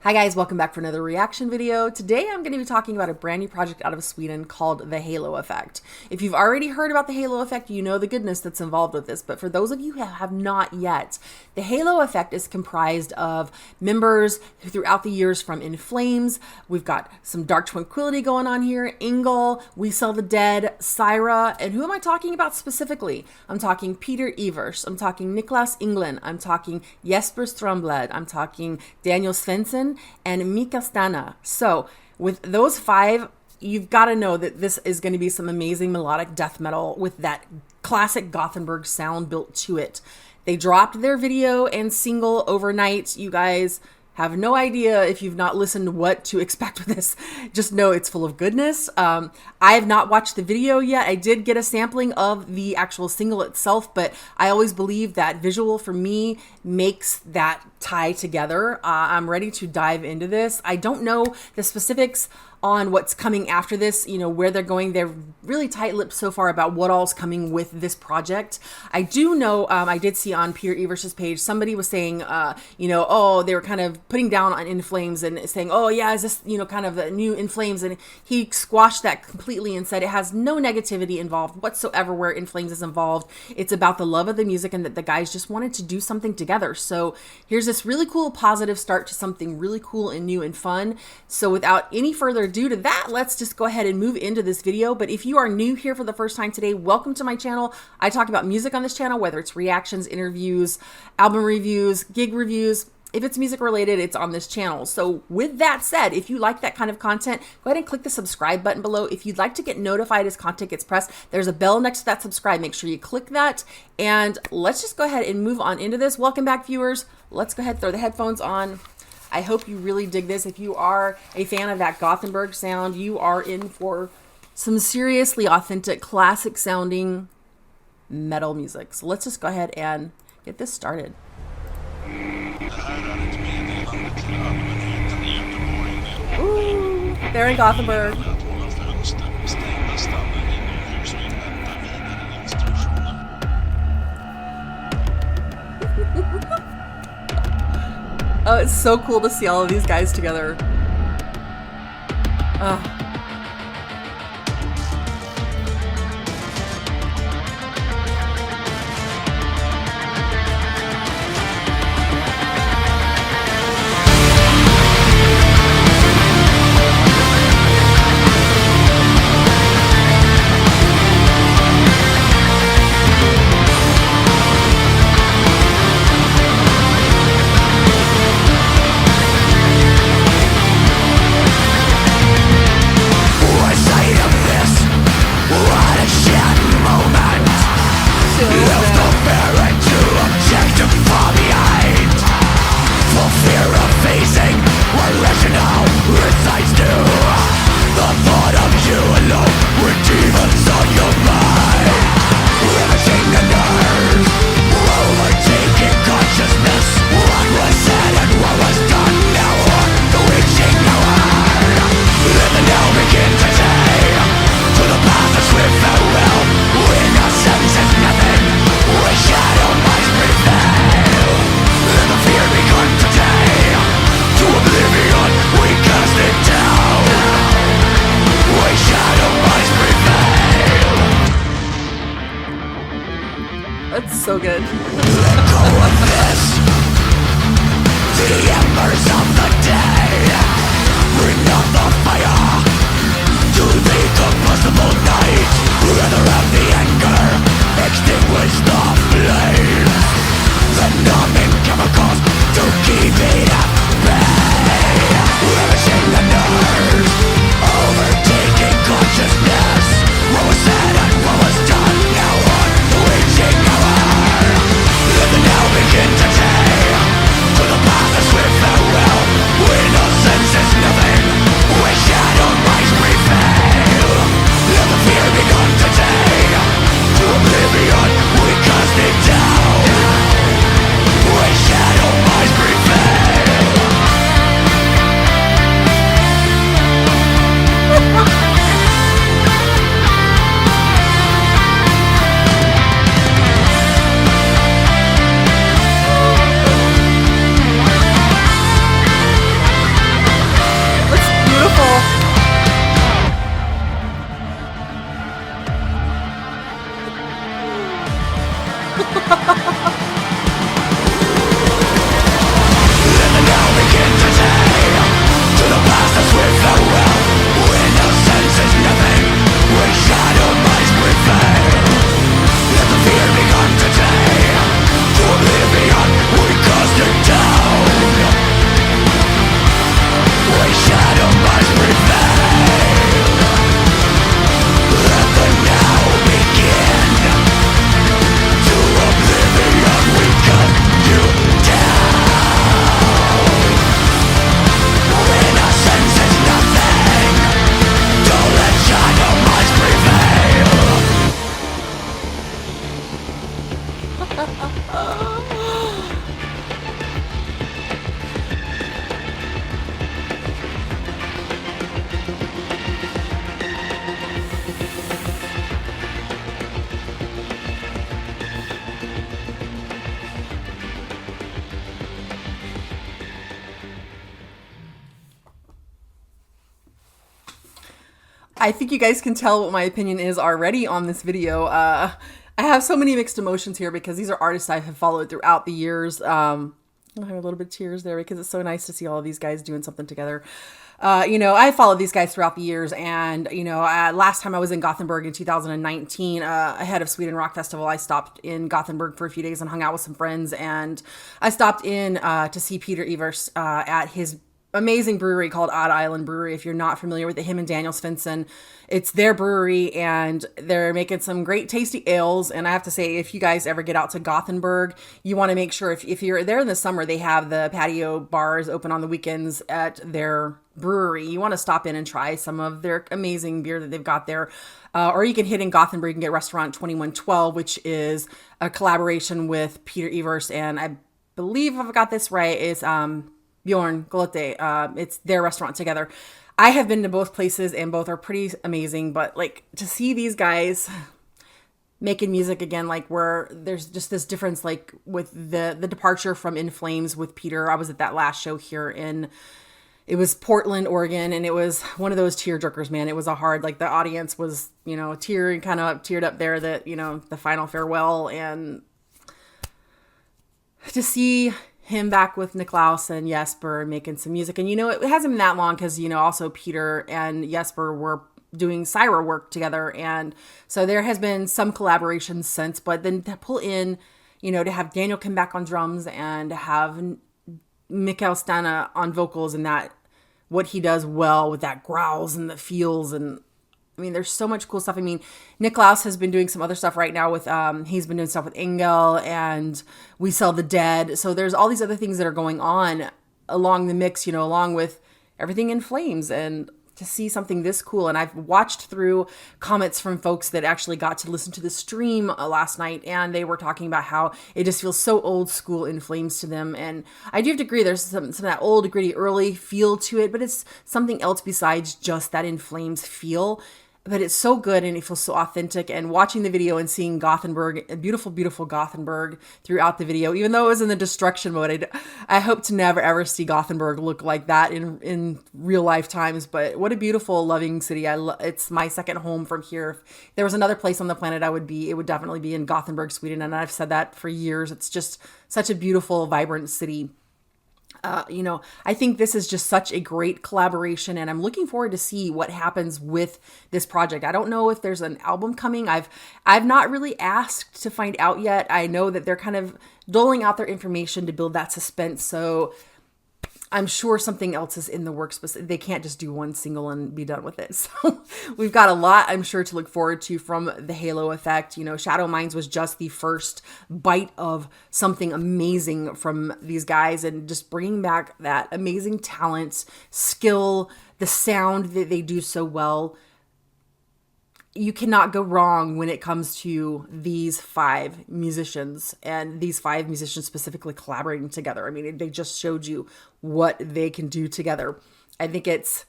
Hi guys, welcome back for another reaction video. Today I'm going to be talking about a brand new project out of Sweden called the Halo Effect. If you've already heard about the Halo Effect, you know the goodness that's involved with this, but for those of you who have not yet, the Halo Effect is comprised of members throughout the years from In Flames. We've got some Dark Tranquillity going on here, Engel, We Sell the Dead, Cyhra, and who am I talking about specifically? I'm talking Peter Evers, I'm talking Niklas Englund, I'm talking Jesper Strömblad, I'm talking Daniel Svensson, and Mika Stana. So with those five, you've got to know that this is going to be some amazing melodic death metal with that classic Gothenburg sound built to it. They dropped their video and single overnight. You guys have no idea if you've not listened what to expect with this. Just know it's full of goodness. I have not watched the video yet. I did get a sampling of the actual single itself, but I always believe that visual for me makes that tie together. I'm ready to dive into this. I don't know the specifics on what's coming after this, you know, where they're going. They're really tight-lipped so far about what all's coming with this project. I do know, I did see on Peter Evers' page, somebody was saying, you know, oh, they were kind of putting down on In Flames and saying, oh yeah, is this, you know, kind of a new In Flames? And he squashed that completely and said it has no negativity involved whatsoever where In Flames is involved. It's about the love of the music and that the guys just wanted to do something together. So here's this really cool positive start to something really cool and new and fun. So without any further ado to that, let's just go ahead and move into this video. But if you are new here for the first time today, welcome to my channel. I talk about music on this channel, whether it's reactions, interviews, album reviews, gig reviews. If it's music related, it's on this channel. So with that said, if you like that kind of content, go ahead and click the subscribe button below. If you'd like to get notified as content gets pressed, there's a bell next to that subscribe. Make sure you click that. And let's just go ahead and move on into this. Welcome back, viewers. Let's go ahead and throw the headphones on. I hope you really dig this. If you are a fan of that Gothenburg sound, you are in for some seriously authentic, classic sounding metal music. So let's just go ahead and get this started. Ooh, they're in Gothenburg. Oh, it's so cool to see all of these guys together. That's so good. Let go of this. The embers of the day. Bring out the fire to the combustible night. Gather out the anger. Extinguish the flame. The numbing chemicals to keep it at bay. Ravishing the nerves. Overtaking consciousness. What was said and what was done. Now on the waging hour. Let the now begin today. To the path of swift farewell. Innocence is nothing. Where shadow minds prevail. Let the fear begun today. To oblivion we cast it down. Where shadow minds prevail. I think you guys can tell what my opinion is already on this video. I have so many mixed emotions here because these are artists I have followed throughout the years. I have a little bit of tears there because it's so nice to see all of these guys doing something together. I followed these guys throughout the years, and, last time I was in Gothenburg in 2019, ahead of Sweden Rock Festival, I stopped in Gothenburg for a few days and hung out with some friends, and I stopped in to see Peter Evers at his amazing brewery called Odd Island Brewery. If you're not familiar with it, him and Daniel Svensson, it's their brewery, and they're making some great tasty ales. And I have to say, if you guys ever get out to Gothenburg, you want to make sure if you're there in the summer, they have the patio bars open on the weekends at their brewery. You want to stop in and try some of their amazing beer that they've got there. Or you can hit in Gothenburg and get Restaurant 2112, which is a collaboration with Peter Evers, and I believe, if I got this right, is Bjorn Golote. It's their restaurant together. I have been to both places and both are pretty amazing, but like to see these guys making music again, like where there's just this difference, like with the departure from In Flames with Peter. I was at that last show here it was Portland, Oregon, and it was one of those tear jerkers, man. It was a hard, like the audience was, teared up there that, the final farewell, and to see him back with Niklaus and Jesper making some music. And, it hasn't been that long because, also Peter and Jesper were doing Cyhra work together. And so there has been some collaboration since, but then to pull in, to have Daniel come back on drums and to have Mikael Stana on vocals, and that what he does well with that growls and the feels, and there's so much cool stuff. Niklaus has been doing some other stuff right now with, he's been doing stuff with Engel and We Sell the Dead. So there's all these other things that are going on along the mix, along with everything In Flames, and to see something this cool. And I've watched through comments from folks that actually got to listen to the stream last night, and they were talking about how it just feels so old school In Flames to them. And I do have to agree, there's some of that old, gritty, early feel to it, but it's something else besides just that In Flames feel. But it's so good, and it feels so authentic. And watching the video and seeing Gothenburg, a beautiful, beautiful Gothenburg throughout the video, even though it was in the destruction mode, I hope to never ever see Gothenburg look like that in real life times. But what a beautiful, loving city. It's my second home from here. If there was another place on the planet it would definitely be in Gothenburg, Sweden. And I've said that for years. It's just such a beautiful, vibrant city. I think this is just such a great collaboration, and I'm looking forward to see what happens with this project. I don't know if there's an album coming. I've not really asked to find out yet. I know that they're kind of doling out their information to build that suspense, so I'm sure something else is in the works, but they can't just do one single and be done with it. So we've got a lot, I'm sure, to look forward to from the Halo Effect. Shadowminds was just the first bite of something amazing from these guys, and just bringing back that amazing talent, skill, the sound that they do so well. You cannot go wrong when it comes to these 5 musicians, and these 5 musicians specifically collaborating together. They just showed you what they can do together. I think it's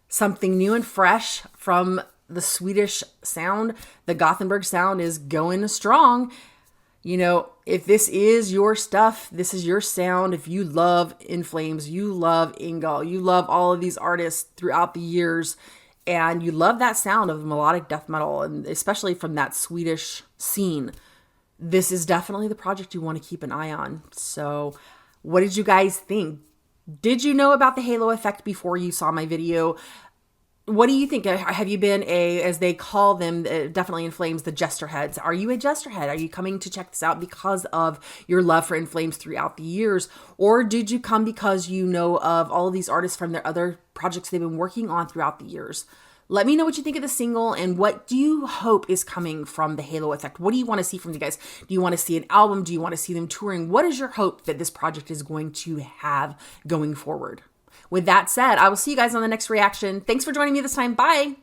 something new and fresh from the Swedish sound. The Gothenburg sound is going strong. If this is your stuff, this is your sound. If you love In Flames, you love Engel, you love all of these artists throughout the years, and you love that sound of melodic death metal, and especially from that Swedish scene, this is definitely the project you want to keep an eye on. So what did you guys think? Did you know about the Halo Effect before you saw my video? What do you think? Have you been as they call them, definitely In Flames, the Jesterheads? Are you a Jesterhead? Are you coming to check this out because of your love for In Flames throughout the years? Or did you come because you know of all of these artists from their other projects they've been working on throughout the years? Let me know what you think of the single, and what do you hope is coming from the Halo Effect? What do you want to see from you guys? Do you want to see an album? Do you want to see them touring? What is your hope that this project is going to have going forward? With that said, I will see you guys on the next reaction. Thanks for joining me this time. Bye.